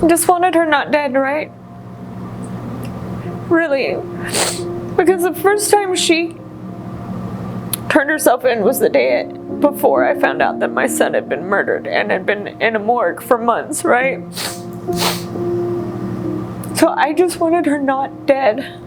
I just wanted her not dead, right? Really. Because the first time she turned herself in was the day before I found out that my son had been murdered and had been in a morgue for months, right? So I just wanted her not dead.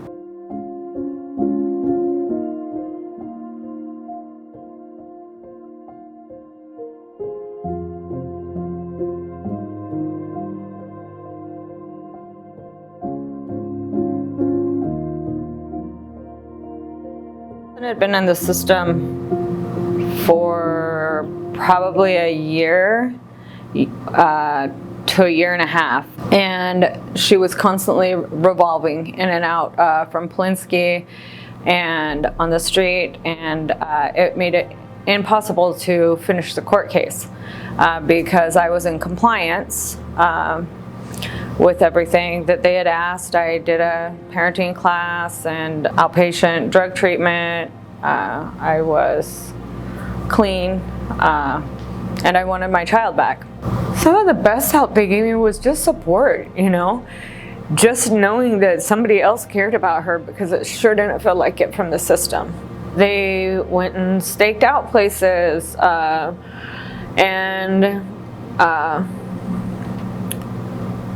I had been in the system for probably a year to a year and a half, and she was constantly revolving in and out from Polinsky and on the street, and it made it impossible to finish the court case because I was in compliance with everything that they had asked. I did a parenting class and outpatient drug treatment. I was clean, and I wanted my child back. Some of the best help they gave me was just support, you know? Just knowing that somebody else cared about her, because it sure didn't feel like it from the system. They went and staked out places and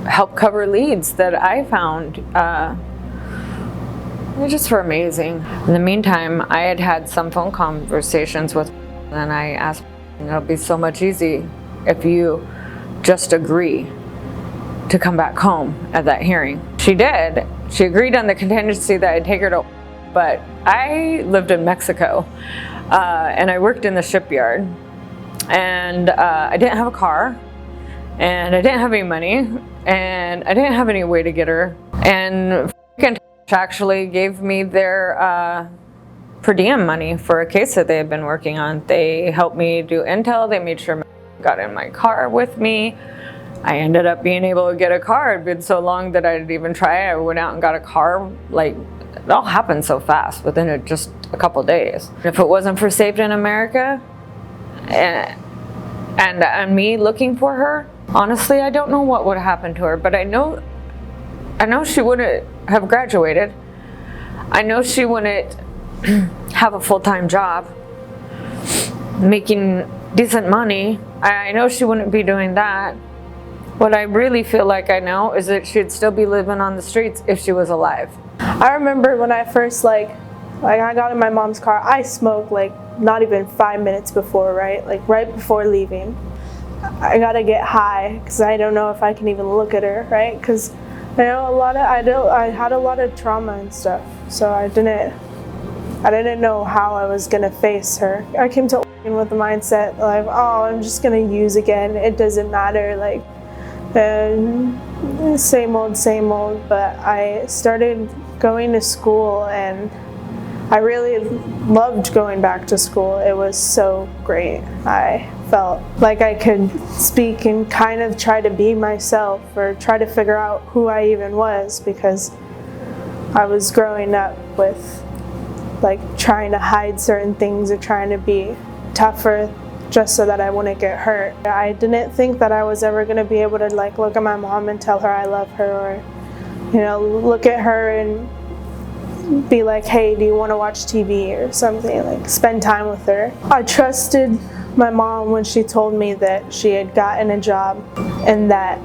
help cover leads that I found. They just were amazing. In the meantime, I had had some phone conversations with, and I asked, it'll be so much easier if you just agree to come back home at that hearing. She did. She agreed on the contingency that I'd take her to, but I lived in Mexico and I worked in the shipyard, and I didn't have a car, and I didn't have any money, and I didn't have any way to get her. And actually gave me their per diem money for a case that they had been working on. They helped me do intel. They made sure I got in my car with me. I ended up being able to get a car. It'd been so long that I didn't even try it. I went out and got a car. Like, it all happened so fast within just a couple days. If it wasn't for Saved in America and me looking for her, honestly, I don't know what would happen to her, but I know she wouldn't have graduated. I know she wouldn't have a full-time job making decent money. I know she wouldn't be doing that. What I really feel like I know is that she'd still be living on the streets if she was alive. I remember when I first I got in my mom's car, I smoked not even 5 minutes before, right? Right before leaving. I gotta get high because I don't know if I can even look at her, right? Because I had a lot of trauma and stuff, so I didn't know how I was gonna face her. I came to with the mindset oh, I'm just gonna use again. It doesn't matter, same old. But I started going to school, and I really loved going back to school. It was so great. I felt like I could speak and kind of try to be myself, or try to figure out who I even was, because I was growing up with trying to hide certain things or trying to be tougher just so that I wouldn't get hurt. I didn't think that I was ever going to be able to look at my mom and tell her I love her, or look at her and be like, hey, do you want to watch TV or something, spend time with her. I trusted my mom when she told me that she had gotten a job and that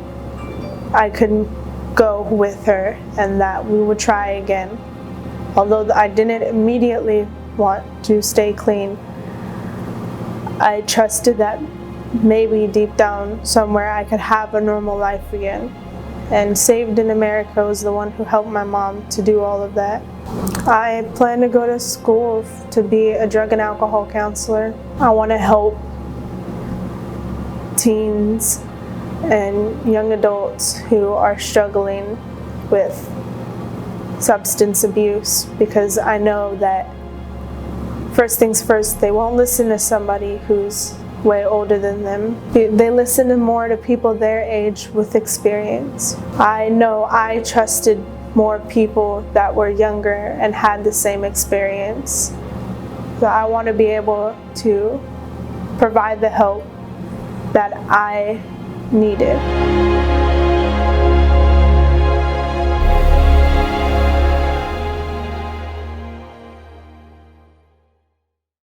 I could go with her and that we would try again. Although I didn't immediately want to stay clean, I trusted that maybe deep down somewhere I could have a normal life again. And Saved in America was the one who helped my mom to do all of that. I plan to go to school to be a drug and alcohol counselor. I want to help teens and young adults who are struggling with substance abuse, because I know that first things first, they won't listen to somebody who's way older than them. They listen more to people their age with experience. I know I trusted more people that were younger and had the same experience. So I want to be able to provide the help that I needed.